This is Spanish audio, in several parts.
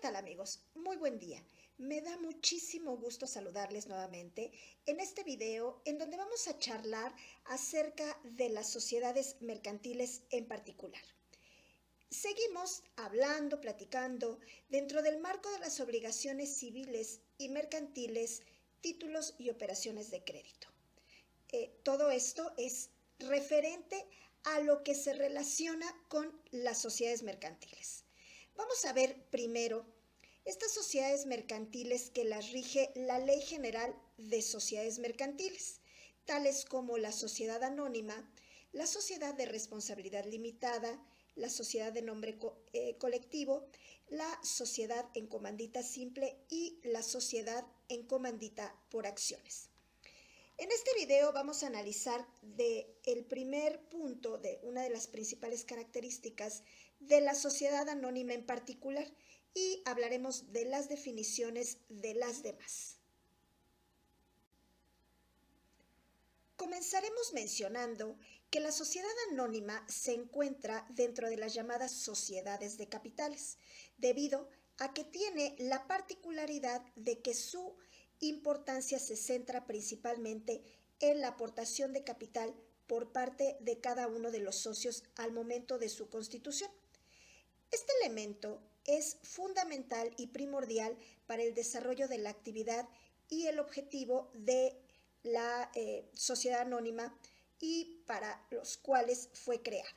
tal, amigos? Muy buen día. Me da muchísimo gusto saludarles nuevamente en este video en donde vamos a charlar acerca de las sociedades mercantiles en particular. Seguimos hablando, platicando dentro del marco de las obligaciones civiles y mercantiles, títulos y operaciones de crédito. Todo esto es referente a lo que se relaciona con las sociedades mercantiles. Vamos a ver primero estas sociedades mercantiles que las rige la Ley General de Sociedades Mercantiles, tales como la sociedad anónima, la sociedad de responsabilidad limitada, la sociedad de nombre colectivo, la sociedad en comandita simple y la sociedad en comandita por acciones. En este video vamos a analizar el primer punto de una de las principales características de la sociedad anónima en particular y hablaremos de las definiciones de las demás. Comenzaremos mencionando que la sociedad anónima se encuentra dentro de las llamadas sociedades de capitales, debido a que tiene la particularidad de que su importancia se centra principalmente en la aportación de capital por parte de cada uno de los socios al momento de su constitución. Este elemento es fundamental y primordial para el desarrollo de la actividad y el objetivo de la sociedad anónima y para los cuales fue creada.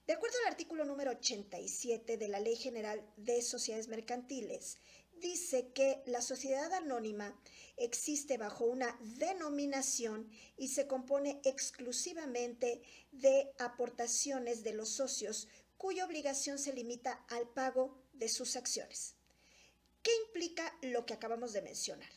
De acuerdo al artículo número 87 de la Ley General de Sociedades Mercantiles, dice que la sociedad anónima existe bajo una denominación y se compone exclusivamente de aportaciones de los socios cuya obligación se limita al pago de sus acciones. ¿Qué implica lo que acabamos de mencionar?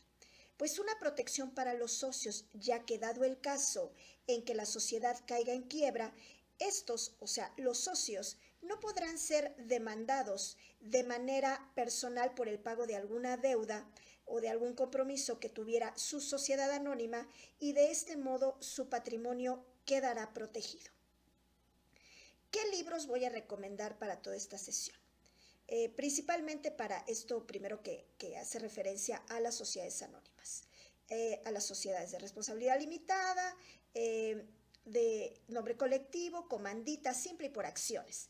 Pues una protección para los socios, ya que dado el caso en que la sociedad caiga en quiebra, estos, o sea, los socios, no podrán ser demandados de manera personal por el pago de alguna deuda o de algún compromiso que tuviera su sociedad anónima y de este modo su patrimonio quedará protegido. ¿Qué libros voy a recomendar para toda esta sesión? Principalmente para esto primero que hace referencia a las sociedades anónimas, a las sociedades de responsabilidad limitada, de nombre colectivo, comandita simple y por acciones.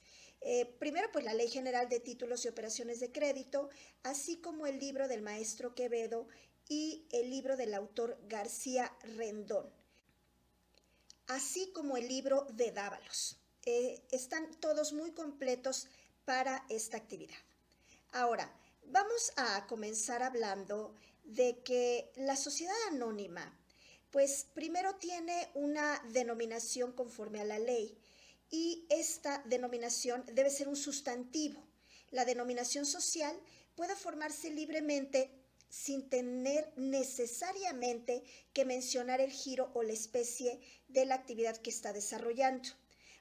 Primero, pues la Ley General de Títulos y Operaciones de Crédito, así como el libro del maestro Quevedo y el libro del autor García Rendón, así como el libro de Dávalos. Están todos muy completos para esta actividad. Ahora, vamos a comenzar hablando de que la sociedad anónima, pues primero tiene una denominación conforme a la ley y esta denominación debe ser un sustantivo. La denominación social puede formarse libremente sin tener necesariamente que mencionar el giro o la especie de la actividad que está desarrollando.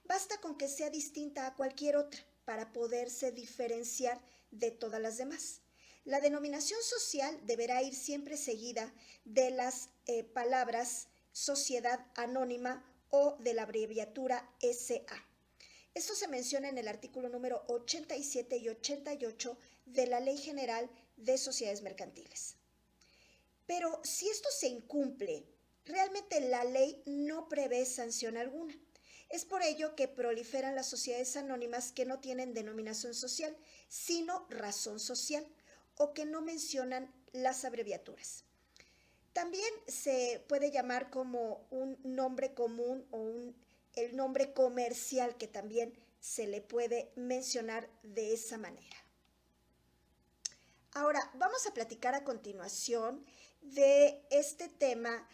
Basta con que sea distinta a cualquier otra para poderse diferenciar de todas las demás. La denominación social deberá ir siempre seguida de las palabras sociedad anónima o de la abreviatura SA. Esto se menciona en el artículo número 87 y 88 de la Ley General de Sociedades Mercantiles. Pero si esto se incumple, realmente la ley no prevé sanción alguna. Es por ello que proliferan las sociedades anónimas que no tienen denominación social, sino razón social, o que no mencionan las abreviaturas. También se puede llamar como un nombre común o el nombre comercial, que también se le puede mencionar de esa manera. Ahora, vamos a platicar a continuación de este tema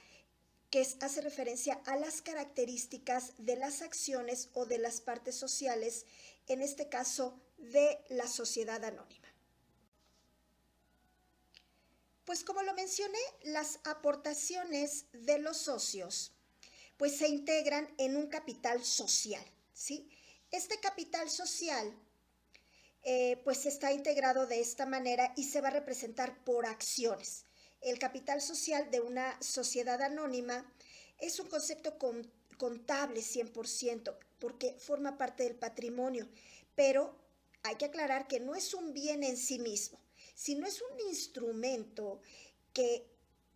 que hace referencia a las características de las acciones o de las partes sociales, en este caso de la sociedad anónima. Pues como lo mencioné, las aportaciones de los socios pues se integran en un capital social, ¿sí? Este capital social pues está integrado de esta manera y se va a representar por acciones. El capital social de una sociedad anónima es un concepto contable 100%, porque forma parte del patrimonio, pero hay que aclarar que no es un bien en sí mismo. sino es un instrumento que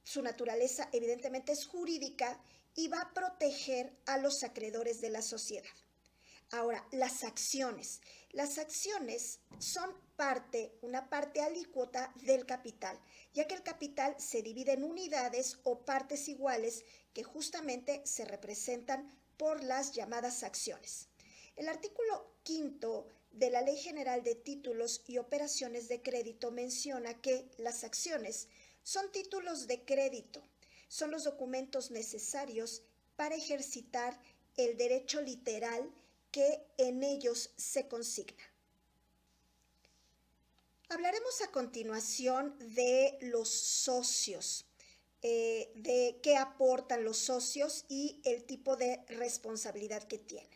su naturaleza evidentemente es jurídica y va a proteger a los acreedores de la sociedad. Ahora, las acciones. Las acciones son una parte alícuota del capital, ya que el capital se divide en unidades o partes iguales que justamente se representan por las llamadas acciones. El artículo 5 de la Ley General de Títulos y Operaciones de Crédito menciona que las acciones son títulos de crédito, son los documentos necesarios para ejercitar el derecho literal que en ellos se consigna. Hablaremos a continuación de los socios, de qué aportan los socios y el tipo de responsabilidad que tienen.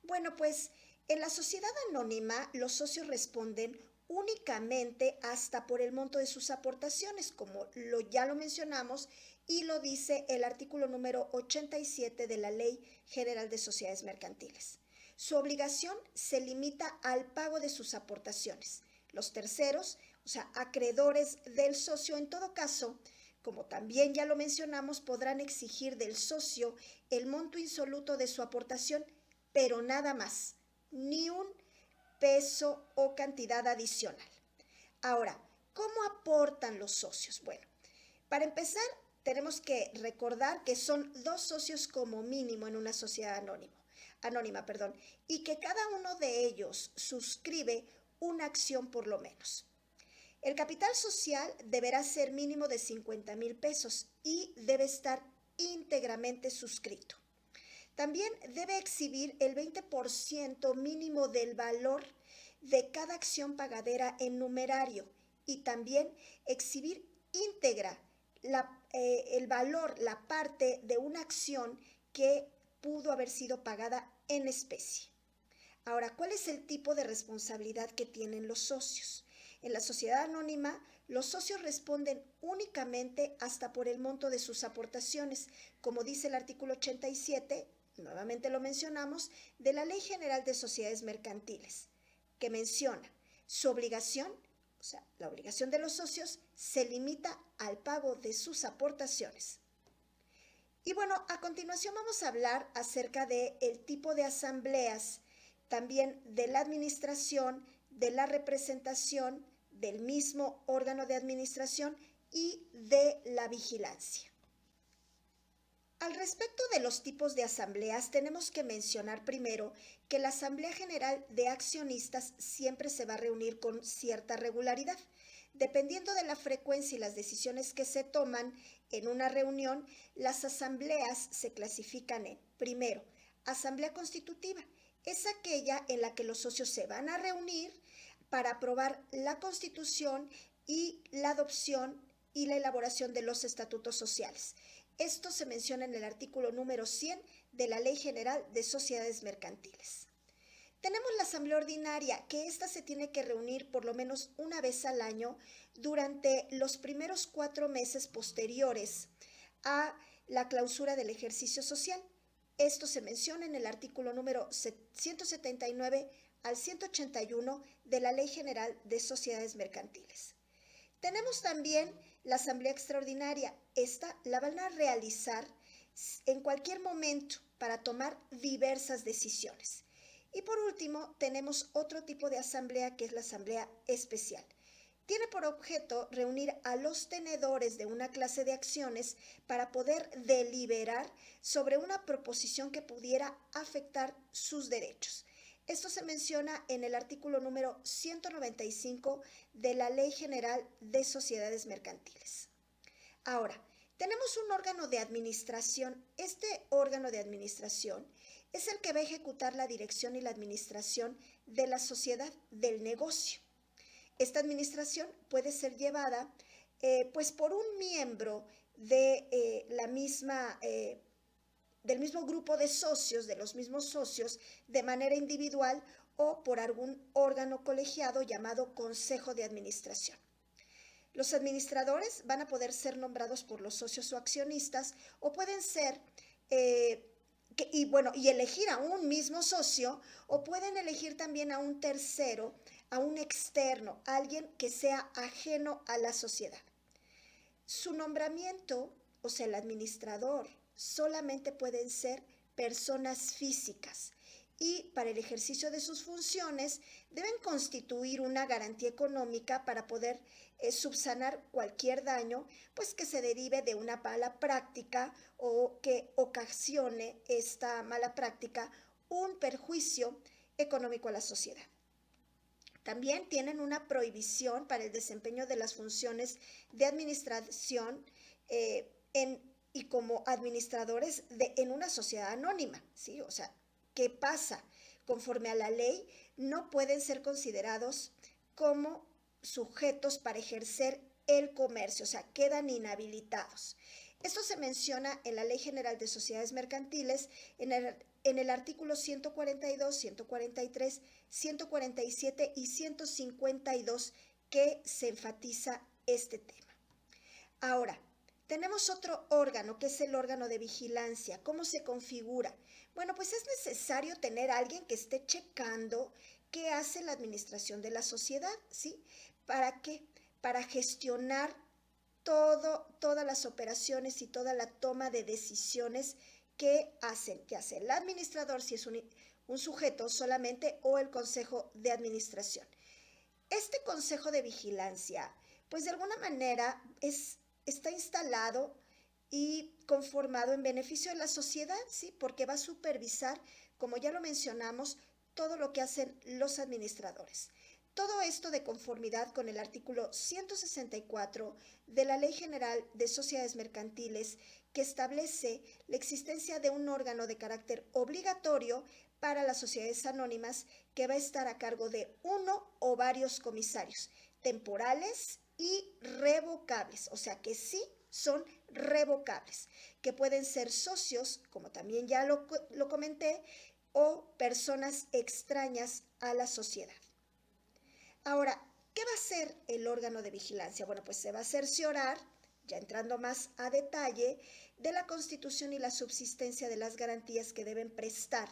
Bueno, pues en la sociedad anónima los socios responden únicamente hasta por el monto de sus aportaciones, como ya lo mencionamos y lo dice el artículo número 87 de la Ley General de Sociedades Mercantiles. Su obligación se limita al pago de sus aportaciones. Los terceros, o sea, acreedores del socio, en todo caso, como también ya lo mencionamos, podrán exigir del socio el monto insoluto de su aportación, pero nada más, ni un peso o cantidad adicional. Ahora, ¿cómo aportan los socios? Bueno, para empezar, tenemos que recordar que son 2 socios como mínimo en una sociedad anónima, y que cada uno de ellos suscribe una acción por lo menos. El capital social deberá ser mínimo de 50,000 pesos y debe estar íntegramente suscrito. También debe exhibir el 20% mínimo del valor de cada acción pagadera en numerario y también exhibir íntegra el valor, la parte de una acción que pudo haber sido pagada en especie. Ahora, ¿cuál es el tipo de responsabilidad que tienen los socios? En la sociedad anónima, los socios responden únicamente hasta por el monto de sus aportaciones, como dice el artículo 87, nuevamente lo mencionamos, de la Ley General de Sociedades Mercantiles, que menciona su obligación, o sea, la obligación de los socios se limita al pago de sus aportaciones. Y bueno, a continuación vamos a hablar acerca del tipo de asambleas, también de la administración, de la representación, del mismo órgano de administración y de la vigilancia. Al respecto de los tipos de asambleas, tenemos que mencionar primero que la Asamblea General de Accionistas siempre se va a reunir con cierta regularidad. Dependiendo de la frecuencia y las decisiones que se toman en una reunión, las asambleas se clasifican en, primero, asamblea constitutiva. Es aquella en la que los socios se van a reunir para aprobar la Constitución y la adopción y la elaboración de los estatutos sociales. Esto se menciona en el artículo número 100 de la Ley General de Sociedades Mercantiles. Tenemos la asamblea ordinaria, que ésta se tiene que reunir por lo menos una vez al año durante los primeros 4 meses posteriores a la clausura del ejercicio social. Esto se menciona en el artículo número 179 al 181 de la Ley General de Sociedades Mercantiles. Tenemos también la asamblea extraordinaria. Esta la van a realizar en cualquier momento para tomar diversas decisiones. Y por último, tenemos otro tipo de asamblea que es la asamblea especial. Tiene por objeto reunir a los tenedores de una clase de acciones para poder deliberar sobre una proposición que pudiera afectar sus derechos. Esto se menciona en el artículo número 195 de la Ley General de Sociedades Mercantiles. Ahora, tenemos un órgano de administración. Este órgano de administración es el que va a ejecutar la dirección y la administración de la sociedad del negocio. Esta administración puede ser llevada pues por un miembro de del mismo grupo de socios, de los mismos socios, de manera individual o por algún órgano colegiado llamado Consejo de Administración. Los administradores van a poder ser nombrados por los socios o accionistas o pueden ser y elegir a un mismo socio o pueden elegir también a un tercero a un externo, a alguien que sea ajeno a la sociedad. Su nombramiento, o sea, el administrador, solamente pueden ser personas físicas y para el ejercicio de sus funciones deben constituir una garantía económica para poder subsanar cualquier daño pues que se derive de una mala práctica o que ocasione esta mala práctica un perjuicio económico a la sociedad. También tienen una prohibición para el desempeño de las funciones de administración y como administradores en una sociedad anónima, ¿sí? O sea, ¿qué pasa? Conforme a la ley, no pueden ser considerados como sujetos para ejercer el comercio, o sea, quedan inhabilitados. Esto se menciona en la Ley General de Sociedades Mercantiles en el artículo 142, 143, 147 y 152 que se enfatiza este tema. Ahora, tenemos otro órgano que es el órgano de vigilancia. ¿Cómo se configura? Bueno, pues es necesario tener a alguien que esté checando qué hace la administración de la sociedad, ¿sí? ¿Para qué? Para gestionar todas las operaciones y toda la toma de decisiones que hace el administrador, si es un sujeto solamente, o el consejo de administración. Este consejo de vigilancia, pues de alguna manera está instalado y conformado en beneficio de la sociedad, ¿sí? Porque va a supervisar, como ya lo mencionamos, todo lo que hacen los administradores. Todo esto de conformidad con el artículo 164 de la Ley General de Sociedades Mercantiles, que establece la existencia de un órgano de carácter obligatorio para las sociedades anónimas que va a estar a cargo de uno o varios comisarios temporales y revocables, o sea que sí son revocables, que pueden ser socios, como también ya lo comenté, o personas extrañas a la sociedad. Ahora, ¿qué va a hacer el órgano de vigilancia? Bueno, pues se va a cerciorar, ya entrando más a detalle, de la constitución y la subsistencia de las garantías que deben prestar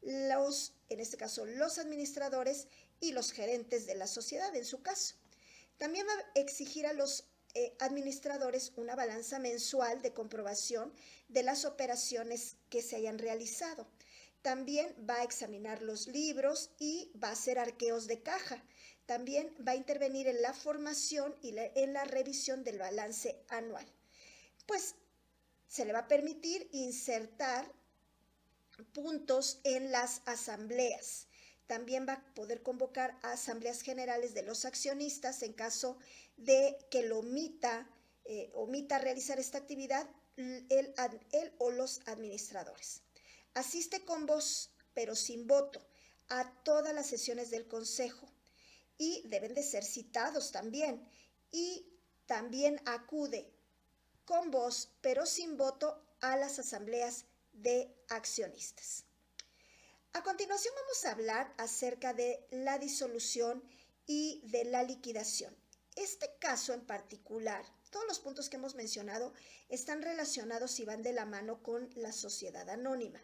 en este caso, los administradores y los gerentes de la sociedad, en su caso. También va a exigir a los administradores una balanza mensual de comprobación de las operaciones que se hayan realizado. También va a examinar los libros y va a hacer arqueos de caja. También va a intervenir en la formación y en la revisión del balance anual. Pues se le va a permitir insertar puntos en las asambleas. También va a poder convocar a asambleas generales de los accionistas en caso de que lo omita realizar esta actividad él o los administradores. Asiste con voz, pero sin voto, a todas las sesiones del consejo y deben de ser citados también. Y también acude con voz, pero sin voto, a las asambleas de accionistas. A continuación vamos a hablar acerca de la disolución y de la liquidación. Este caso en particular, todos los puntos que hemos mencionado están relacionados y van de la mano con la sociedad anónima.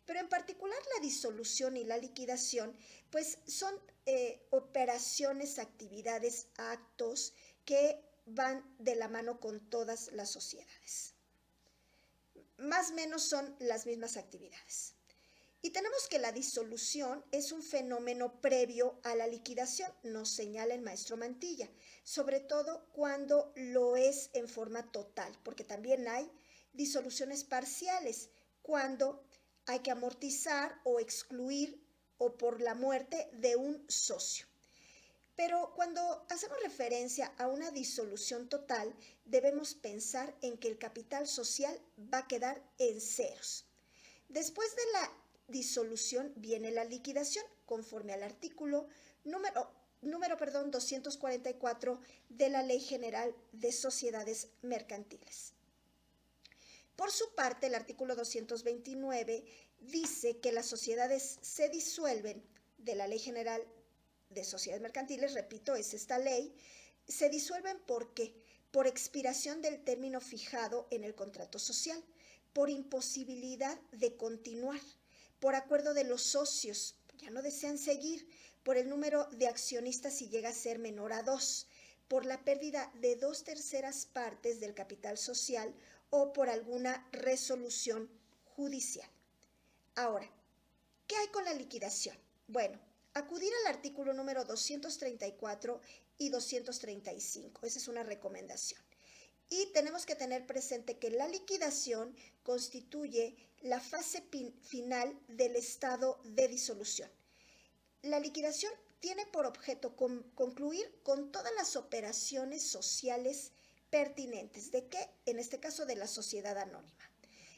Pero en particular la disolución y la liquidación, pues son operaciones, actividades, actos que van de la mano con todas las sociedades. Más o menos son las mismas actividades. Y tenemos que la disolución es un fenómeno previo a la liquidación, nos señala el maestro Mantilla, sobre todo cuando lo es en forma total, porque también hay disoluciones parciales, cuando hay que amortizar o excluir o por la muerte de un socio. Pero cuando hacemos referencia a una disolución total, debemos pensar en que el capital social va a quedar en ceros. Después de la disolución viene la liquidación, conforme al artículo número 244 de la Ley General de Sociedades Mercantiles. Por su parte, el artículo 229 dice que las sociedades se disuelven de la Ley General de Sociedades Mercantiles, repito, es esta ley, se disuelven ¿por qué? Por expiración del término fijado en el contrato social, por imposibilidad de continuar, por acuerdo de los socios, ya no desean seguir, por el número de accionistas si llega a ser menor a 2, por la pérdida de 2/3 del capital social o por alguna resolución judicial. Ahora, ¿qué hay con la liquidación? Bueno, acudir al artículo número 234 y 235. Esa es una recomendación. Y tenemos que tener presente que la liquidación constituye la fase final del estado de disolución. La liquidación tiene por objeto concluir con todas las operaciones sociales pertinentes. ¿De qué? En este caso, de la sociedad anónima.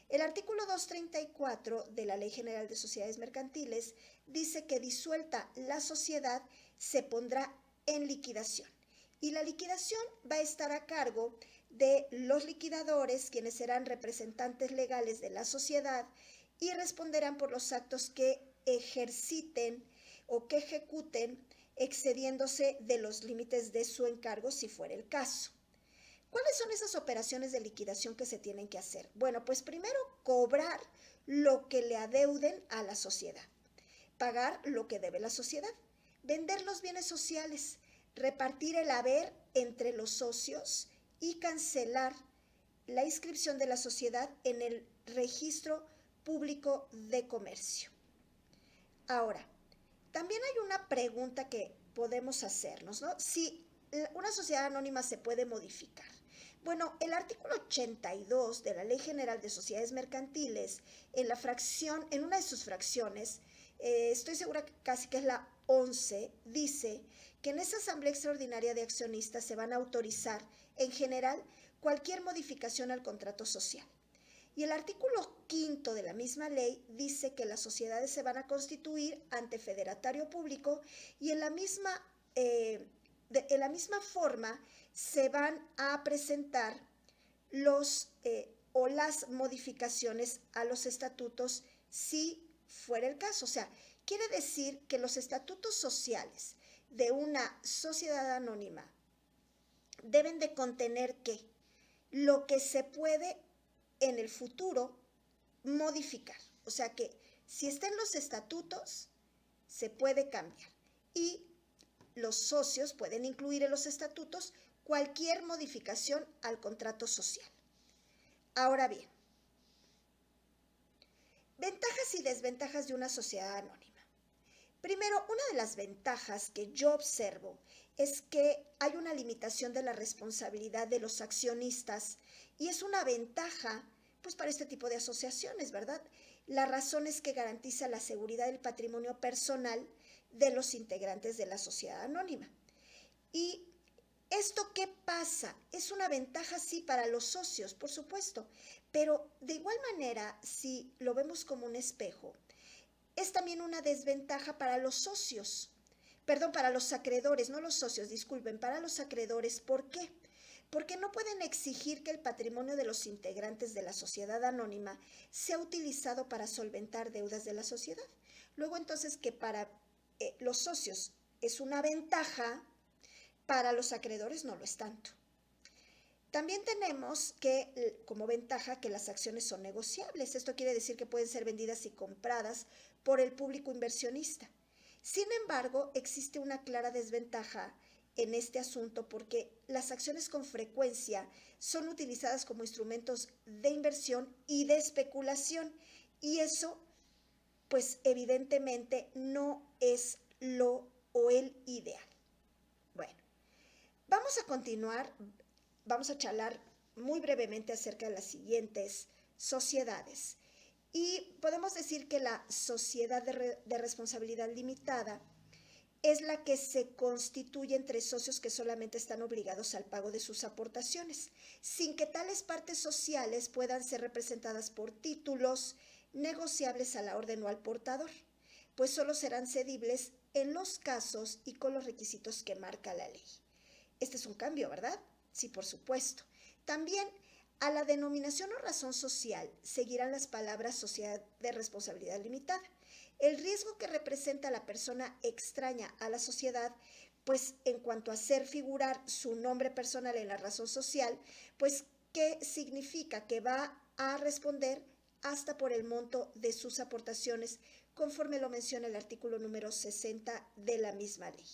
El artículo 234 de la Ley General de Sociedades Mercantiles dice que disuelta la sociedad se pondrá en liquidación. Y la liquidación va a estar a cargo de los liquidadores, quienes serán representantes legales de la sociedad y responderán por los actos que ejerciten o que ejecuten excediéndose de los límites de su encargo si fuera el caso. ¿Cuáles son esas operaciones de liquidación que se tienen que hacer? Bueno, pues primero cobrar lo que le adeuden a la sociedad, pagar lo que debe la sociedad, vender los bienes sociales, repartir el haber entre los socios y cancelar la inscripción de la sociedad en el registro público de comercio. Ahora, también hay una pregunta que podemos hacernos, ¿no? Si una sociedad anónima se puede modificar. Bueno, el artículo 82 de la Ley General de Sociedades Mercantiles, en una de sus fracciones, estoy segura que casi que es la 11, dice que en esa asamblea extraordinaria de accionistas se van a autorizar, en general, cualquier modificación al contrato social. Y el artículo 5 de la misma ley dice que las sociedades se van a constituir ante federatario público y en la misma forma se van a presentar las modificaciones a los estatutos si fuera el caso. O sea, quiere decir que los estatutos sociales de una sociedad anónima deben de contener lo que se puede en el futuro modificar. O sea que si está en los estatutos, se puede cambiar. Y los socios pueden incluir en los estatutos cualquier modificación al contrato social. Ahora bien, ventajas y desventajas de una sociedad anónima. Primero, una de las ventajas que yo observo es que hay una limitación de la responsabilidad de los accionistas y es una ventaja pues para este tipo de asociaciones, ¿verdad? La razón es que garantiza la seguridad del patrimonio personal de los integrantes de la sociedad anónima. ¿Y esto qué pasa? Es una ventaja, sí, para los socios, por supuesto, pero de igual manera, si lo vemos como un espejo, es también una desventaja para los socios, perdón, para los acreedores, no los socios, disculpen, para los acreedores. ¿Por qué? Porque no pueden exigir que el patrimonio de los integrantes de la sociedad anónima sea utilizado para solventar deudas de la sociedad. Luego entonces que para los socios es una ventaja, para los acreedores no lo es tanto. También tenemos que, como ventaja, que las acciones son negociables. Esto quiere decir que pueden ser vendidas y compradas por el público inversionista. Sin embargo, existe una clara desventaja en este asunto porque las acciones con frecuencia son utilizadas como instrumentos de inversión y de especulación y eso, pues evidentemente no es el ideal. Bueno, vamos a continuar. Vamos a charlar muy brevemente acerca de las siguientes sociedades. Y podemos decir que la sociedad de responsabilidad limitada es la que se constituye entre socios que solamente están obligados al pago de sus aportaciones, sin que tales partes sociales puedan ser representadas por títulos negociables a la orden o al portador, pues solo serán cedibles en los casos y con los requisitos que marca la ley. Este es un cambio, ¿verdad? Sí, por supuesto. También a la denominación o razón social seguirán las palabras sociedad de responsabilidad limitada. El riesgo que representa la persona extraña a la sociedad, pues en cuanto a hacer figurar su nombre personal en la razón social, pues ¿qué significa? Que va a responder hasta por el monto de sus aportaciones conforme lo menciona el artículo número 60 de la misma ley.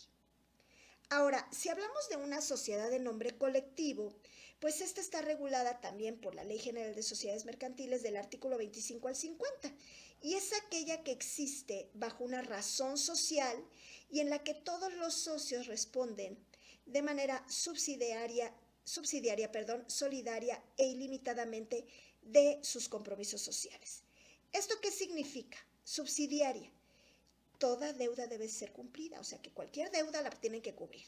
Ahora, si hablamos de una sociedad de nombre colectivo, pues esta está regulada también por la Ley General de Sociedades Mercantiles del artículo 25 al 50, y es aquella que existe bajo una razón social y en la que todos los socios responden de manera solidaria e ilimitadamente de sus compromisos sociales. ¿Esto qué significa? Subsidiaria. Toda deuda debe ser cumplida, o sea que cualquier deuda la tienen que cubrir.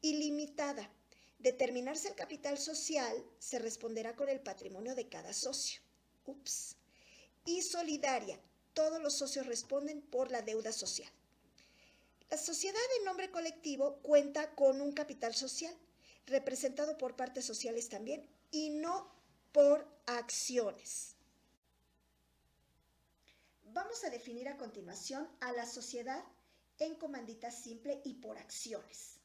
Ilimitada. Determinarse el capital social, se responderá con el patrimonio de cada socio. Ups. Y solidaria. Todos los socios responden por la deuda social. La sociedad de nombre colectivo cuenta con un capital social, representado por partes sociales también, y no por acciones. Vamos a definir a continuación a la sociedad en comandita simple y por acciones.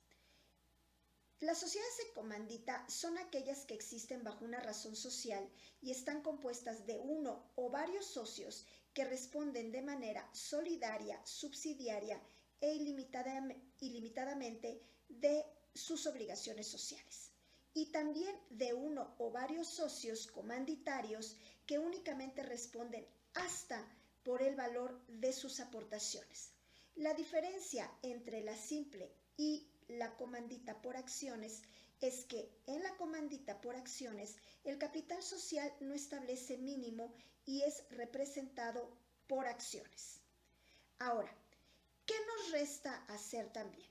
Las sociedades en comandita son aquellas que existen bajo una razón social y están compuestas de uno o varios socios que responden de manera solidaria, subsidiaria e ilimitadamente de sus obligaciones sociales. Y también de uno o varios socios comanditarios que únicamente responden hasta por el valor de sus aportaciones. La diferencia entre la simple y la comandita por acciones es que en la comandita por acciones el capital social no establece mínimo y es representado por acciones. Ahora, ¿qué nos resta hacer también?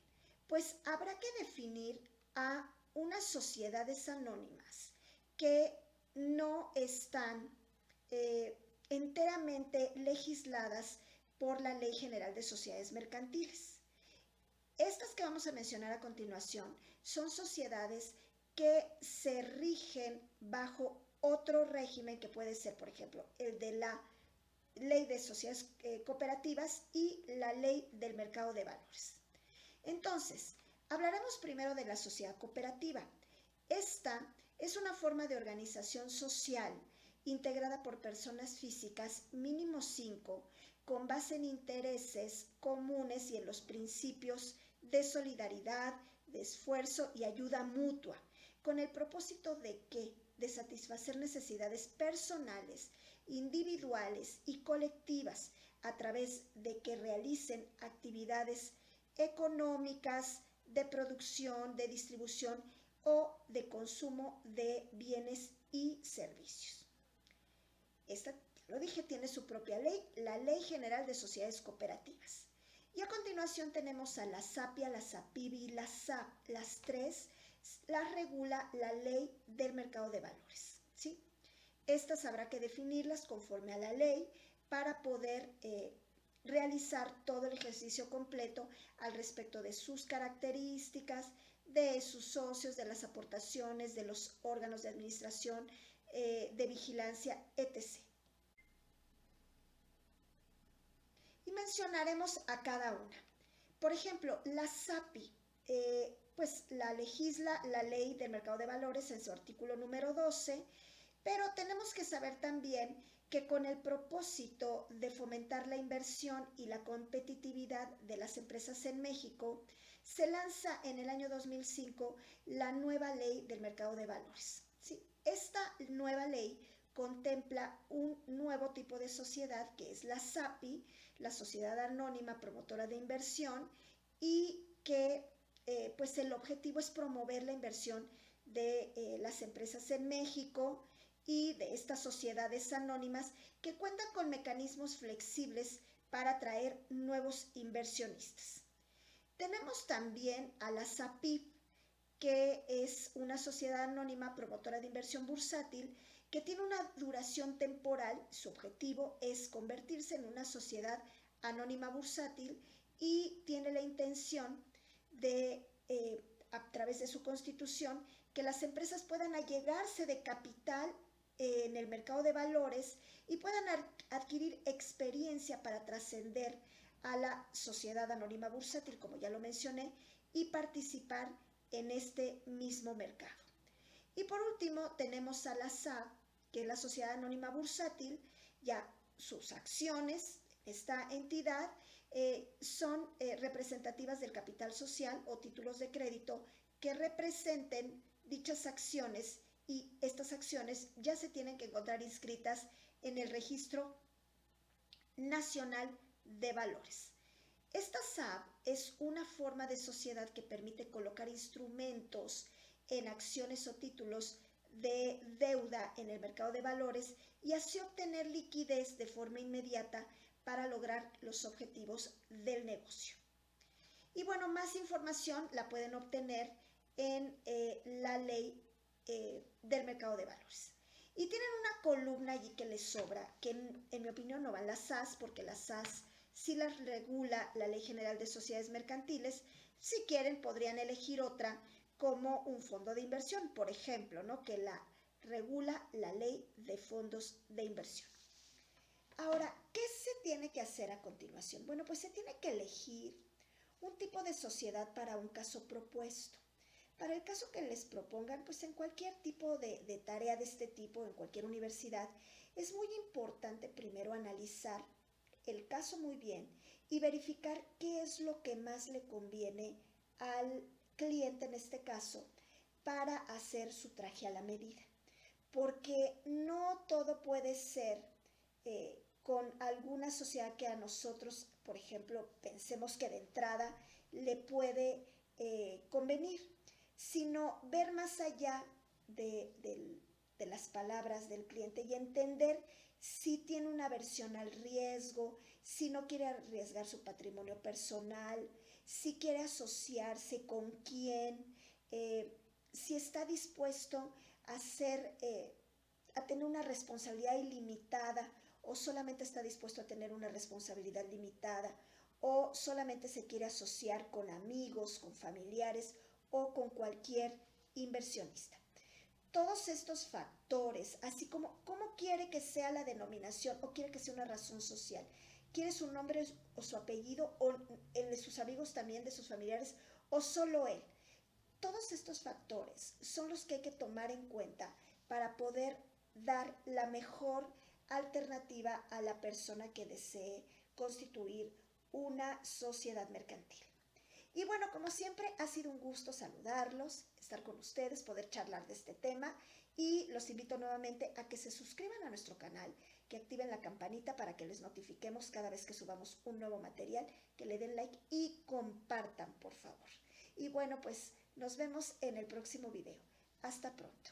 Pues habrá que definir a unas sociedades anónimas que no están enteramente legisladas por la Ley General de Sociedades Mercantiles. Estas que vamos a mencionar a continuación son sociedades que se rigen bajo otro régimen que puede ser, por ejemplo, el de la Ley de Sociedades Cooperativas y la Ley del Mercado de Valores. Entonces, hablaremos primero de la sociedad cooperativa. Esta es una forma de organización social integrada por personas físicas, mínimo 5, con base en intereses comunes y en los principios de solidaridad, de esfuerzo y ayuda mutua, con el propósito de satisfacer necesidades personales, individuales y colectivas a través de que realicen actividades económicas, de producción, de distribución o de consumo de bienes y servicios. Esta, lo dije, tiene su propia ley, la Ley General de Sociedades Cooperativas. Y a continuación tenemos a la SAPI, a la SAPIBI y la SAP. Las tres las regula la Ley del Mercado de Valores, ¿sí? Estas habrá que definirlas conforme a la ley para poder realizar todo el ejercicio completo al respecto de sus características, de sus socios, de las aportaciones, de los órganos de administración, de vigilancia, etc. Y mencionaremos a cada una. Por ejemplo, la SAPI, pues la legisla la Ley del Mercado de Valores en su artículo número 12, pero tenemos que saber también que con el propósito de fomentar la inversión y la competitividad de las empresas en México, se lanza en el año 2005 la nueva Ley del Mercado de Valores. ¿Sí? Esta nueva ley contempla un nuevo tipo de sociedad que es la SAPI, la Sociedad Anónima Promotora de Inversión, y que pues el objetivo es promover la inversión de las empresas en México y de estas sociedades anónimas que cuentan con mecanismos flexibles para atraer nuevos inversionistas. Tenemos también a la SAPIB, que es una sociedad anónima promotora de inversión bursátil que tiene una duración temporal. Su objetivo es convertirse en una sociedad anónima bursátil y tiene la intención de, a través de su constitución, que las empresas puedan allegarse de capital en el mercado de valores y puedan adquirir experiencia para trascender a la sociedad anónima bursátil, como ya lo mencioné, y participar en este mismo mercado. Y por último tenemos a la SAB, que es la Sociedad Anónima Bursátil. Ya sus acciones esta entidad son representativas del capital social o títulos de crédito que representen dichas acciones, y estas acciones ya se tienen que encontrar inscritas en el Registro Nacional de Valores. Esta SAV es una forma de sociedad que permite colocar instrumentos en acciones o títulos de deuda en el mercado de valores y así obtener liquidez de forma inmediata para lograr los objetivos del negocio. Y bueno, más información la pueden obtener en la ley del mercado de valores. Y tienen una columna allí que les sobra, que en mi opinión no van las SAS, porque las SAS sí las regula la Ley General de Sociedades Mercantiles. Si quieren, podrían elegir otra como un fondo de inversión, por ejemplo, ¿no? Que la regula la Ley de Fondos de Inversión. Ahora, ¿qué se tiene que hacer a continuación? Bueno, pues se tiene que elegir un tipo de sociedad para un caso propuesto. Para el caso que les propongan, pues en cualquier tipo de tarea de este tipo, en cualquier universidad, es muy importante primero analizar el caso muy bien y verificar qué es lo que más le conviene al cliente en este caso para hacer su traje a la medida. Porque no todo puede ser con alguna sociedad que a nosotros, por ejemplo, pensemos que de entrada le puede convenir, sino ver más allá de las palabras del cliente y entender si tiene una aversión al riesgo, si no quiere arriesgar su patrimonio personal, si quiere asociarse con quién, si está dispuesto a tener una responsabilidad ilimitada o solamente está dispuesto a tener una responsabilidad limitada o solamente se quiere asociar con amigos, con familiares o con cualquier inversionista. Todos estos factores, así como cómo quiere que sea la denominación o quiere que sea una razón social, quiere su nombre o su apellido o el de sus amigos también, de sus familiares o solo él. Todos estos factores son los que hay que tomar en cuenta para poder dar la mejor alternativa a la persona que desee constituir una sociedad mercantil. Y bueno, como siempre, ha sido un gusto saludarlos, estar con ustedes, poder charlar de este tema y los invito nuevamente a que se suscriban a nuestro canal, que activen la campanita para que les notifiquemos cada vez que subamos un nuevo material, que le den like y compartan, por favor. Y bueno, pues nos vemos en el próximo video. Hasta pronto.